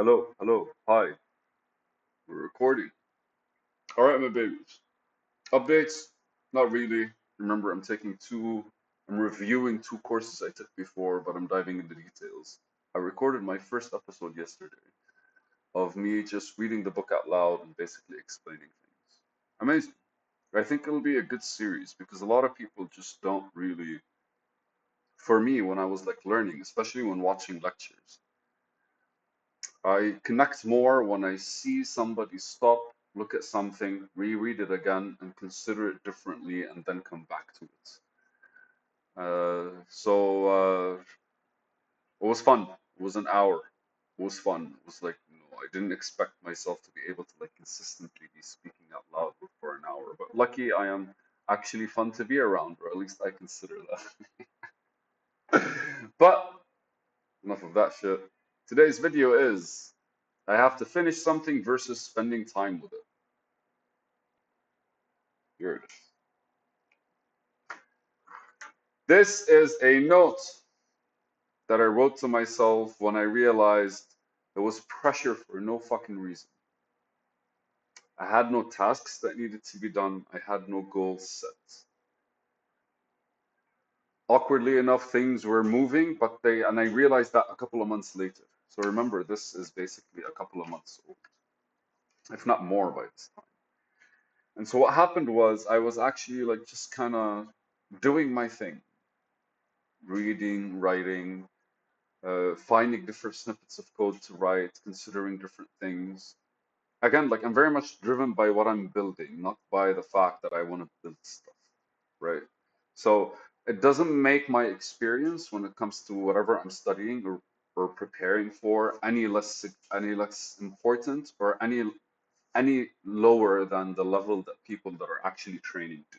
Hello, hello, hi, we're recording. All right, my babies. Updates? Not really. Remember, I'm reviewing two courses I took before, but I'm diving into details. I recorded my first episode yesterday of me just reading the book out loud and basically explaining things. Amazing. I think it'll be a good series because a lot of people just don't really, for me, when I was like learning, especially when watching lectures, I connect more when I see somebody stop, look at something, reread it again, and consider it differently, and then come back to it. It was fun. It was an hour. It was fun. It was like, I didn't expect myself to be able to like consistently be speaking out loud for an hour. But lucky I am actually fun to be around, or at least I consider that. But enough of that shit. Today's video is I have to finish something versus spending time with it. Here it is. This is a note that I wrote to myself when I realized there was pressure for no fucking reason. I had no tasks that needed to be done. I had no goals set. Awkwardly enough, things were moving, and I realized that a couple of months later. So remember, this is basically a couple of months old, if not more by this time. And so what happened was I was actually like just kind of doing my thing, reading, writing, finding different snippets of code to write, considering different things. Again, like I'm very much driven by what I'm building, not by the fact that I want to build stuff, right? So it doesn't make my experience when it comes to whatever I'm studying or preparing for any less important or any lower than the level that people that are actually training do.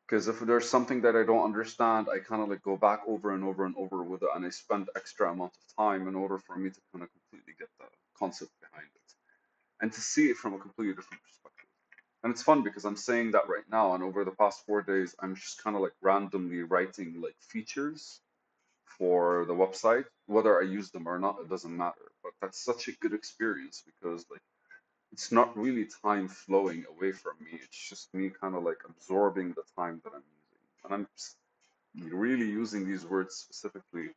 Because if there's something that I don't understand, I kind of like go back over and over and over with it, and I spend extra amount of time in order for me to kind of completely get the concept behind it and to see it from a completely different perspective. And it's fun because I'm saying that right now, and over the past 4 days, I'm just kind of like randomly writing like features for the website. Whether I use them or not, it doesn't matter. But that's such a good experience because like it's not really time flowing away from me. It's just me kind of like absorbing the time that I'm using. And really using these words specifically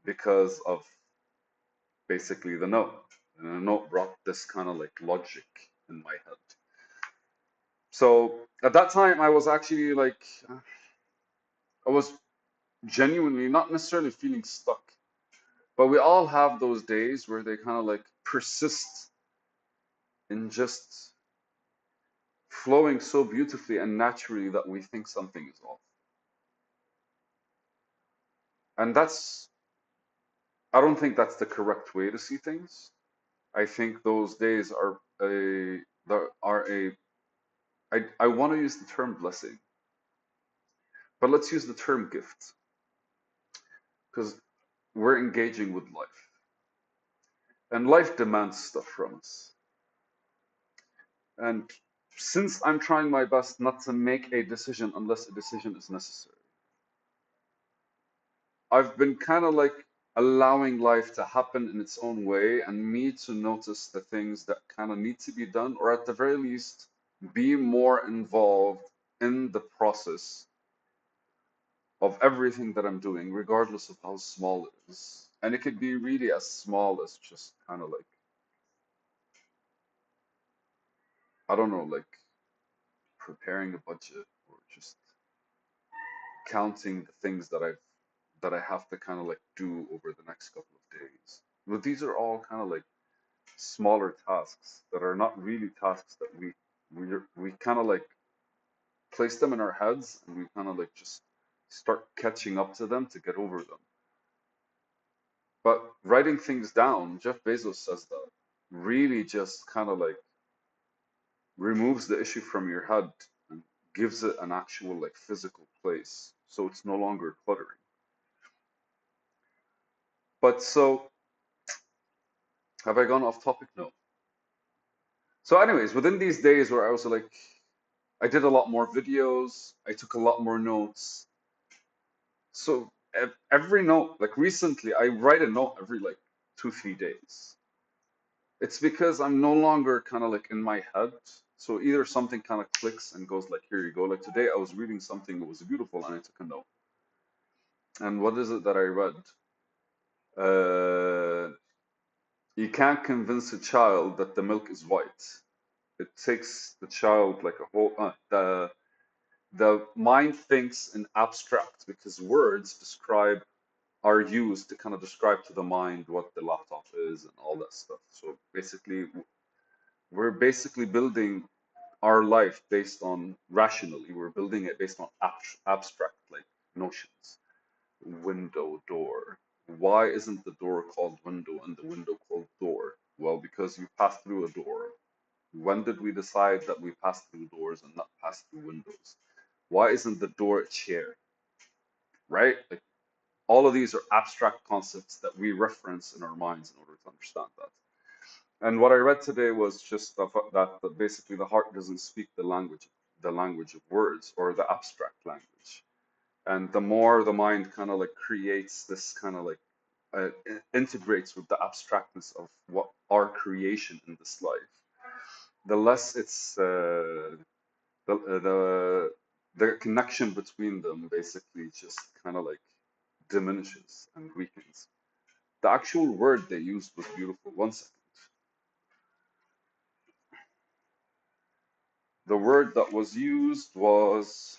because of basically the note. And the note brought this kind of like logic in my head. So at that time, I was actually like, I was genuinely not necessarily feeling stuck, but we all have those days where they kind of like persist in just flowing so beautifully and naturally that we think something is off. And I don't think that's the correct way to see things. I think those days I want to use the term blessing, but let's use the term gift because we're engaging with life and life demands stuff from us. And since I'm trying my best not to make a decision unless a decision is necessary, I've been kind of like allowing life to happen in its own way and me to notice the things that kind of need to be done, or at the very least, be more involved in the process of everything that I'm doing, regardless of how small it is. And it could be really as small as just kind of like, I don't know, like preparing a budget or just counting the things that I have to kind of like do over the next couple of days. But these are all kind of like smaller tasks that are not really tasks that we kind of like place them in our heads and we kind of like just start catching up to them to get over them. But writing things down, Jeff Bezos says that, really just kind of like removes the issue from your head and gives it an actual like physical place. So it's no longer cluttering. But so have I gone off topic? No. So, anyways, within these days where I was like, I did a lot more videos, I took a lot more notes. So every note, like recently, I write a note every like 2, 3 days. It's because I'm no longer kind of like in my head. So either something kind of clicks and goes like, here you go. Like today I was reading something that was beautiful and I took a note. And what is it that I read? Uh, you can't convince a child that the milk is white. It takes the child like a whole, the mind thinks in abstract because words are used to kind of describe to the mind what the laptop is and all that stuff. So basically, we're basically building our life based on rationally. We're building it based on abstract like notions. Window, door. Why isn't the door called window and the window called door? Well, because you pass through a door. When did we decide that we pass through doors and not pass through windows? Why isn't the door a chair? Right? Like all of these are abstract concepts that we reference in our minds in order to understand that. And what I read today was just that basically the heart doesn't speak the language of words or the abstract language. And the more the mind kind of like creates this kind of like integrates with the abstractness of what our creation in this life, the less it's the uh, the the connection between them basically just kind of like diminishes and weakens. The actual word they used was beautiful. One second. The word that was used was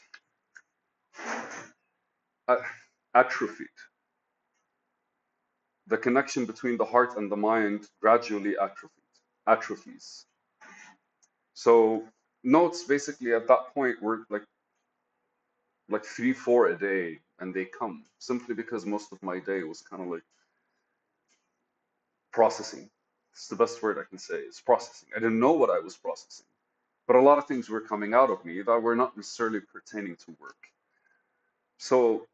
atrophied. The connection between the heart and the mind gradually atrophies. So notes basically at that point were like 3, 4 a day, and they come simply because most of my day was kind of like processing. It's the best word I can say. It's processing. I didn't know what I was processing, but a lot of things were coming out of me that were not necessarily pertaining to work. So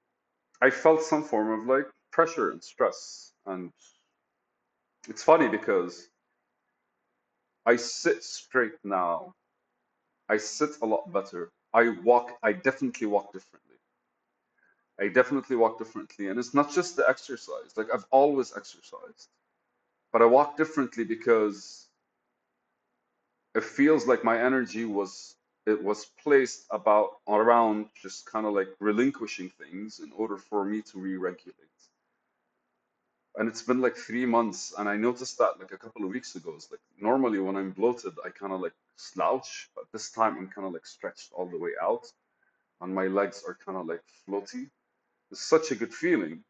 I felt some form of like pressure and stress. And it's funny because I sit straight now. I sit a lot better. I definitely walk differently. I definitely walk differently. And it's not just the exercise. Like I've always exercised, but I walk differently because it feels like my energy was placed about around just kind of like relinquishing things in order for me to re-regulate. And it's been like 3 months, and I noticed that like a couple of weeks ago. It's like normally when I'm bloated, I kind of like slouch, but this time I'm kind of like stretched all the way out, and my legs are kind of like floaty. It's such a good feeling.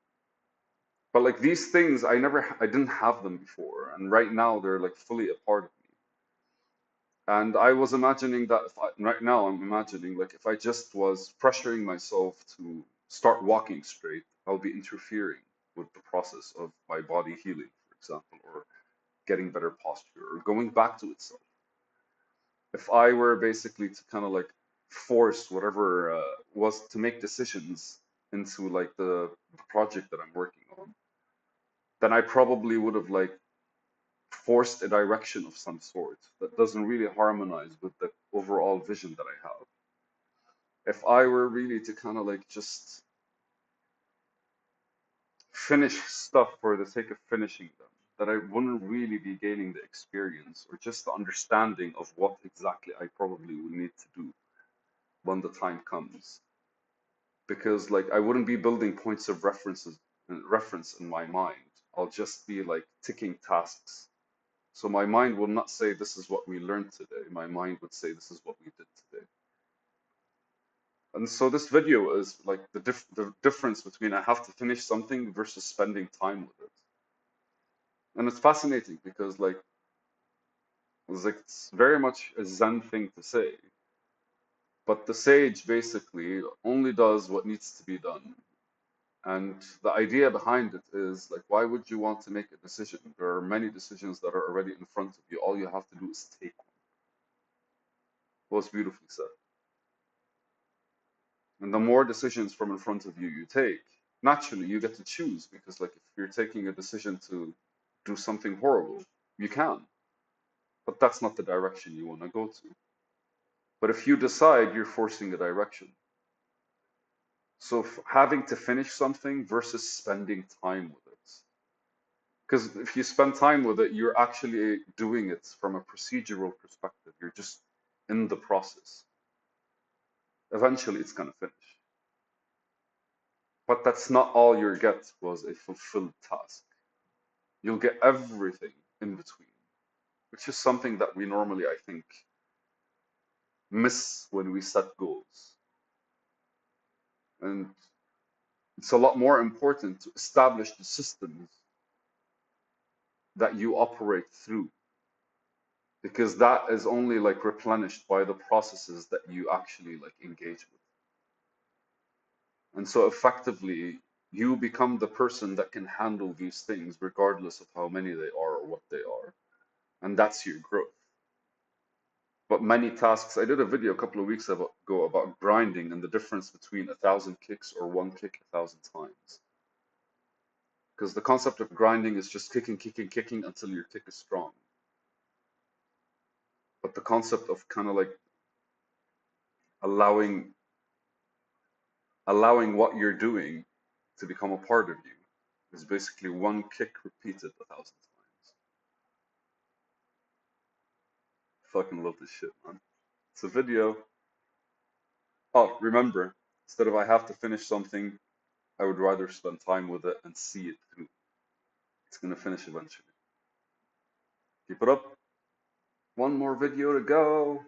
But like these things, I didn't have them before, and right now they're like fully a part of me. And I was imagining that right now I'm imagining like if I just was pressuring myself to start walking straight, I'll be interfering with the process of my body healing, for example, or getting better posture or going back to itself. If I were basically to kind of like force whatever was to make decisions into like the project that I'm working on, then I probably would have like forced a direction of some sort that doesn't really harmonize with the overall vision that I have. If I were really to kind of like just finish stuff for the sake of finishing them, that I wouldn't really be gaining the experience or just the understanding of what exactly I probably will need to do when the time comes. Because like I wouldn't be building points of reference in my mind. I'll just be like ticking tasks. So my mind will not say this is what we learned today. My mind would say this is what we did today. And so this video is like the difference between I have to finish something versus spending time with it. And it's fascinating because it's very much a Zen thing to say. But the sage basically only does what needs to be done. And the idea behind it is like, why would you want to make a decision? There are many decisions that are already in front of you. All you have to do is take one. Most beautifully said. And the more decisions from in front of you you take, naturally you get to choose because like if you're taking a decision to do something horrible, you can. But that's not the direction you want to go to. But if you decide, you're forcing a direction. So having to finish something versus spending time with it. Because if you spend time with it, you're actually doing it from a procedural perspective. You're just in the process. Eventually, it's going to finish. But that's not all you get was a fulfilled task. You'll get everything in between, which is something that we normally, I think, miss when we set goals. And it's a lot more important to establish the systems that you operate through, because that is only like replenished by the processes that you actually like engage with. And so effectively, you become the person that can handle these things regardless of how many they are or what they are. And that's your growth. But many tasks, I did a video a couple of weeks ago about grinding and the difference between 1,000 kicks or one kick 1,000 times. Because the concept of grinding is just kicking, kicking, kicking until your kick is strong. But the concept of kind of like allowing what you're doing to become a part of you is basically one kick repeated 1,000 times. Fucking love this shit, man. It's a video. Oh, remember, instead of I have to finish something, I would rather spend time with it and see it through. It's gonna finish eventually. Keep it up. One more video to go.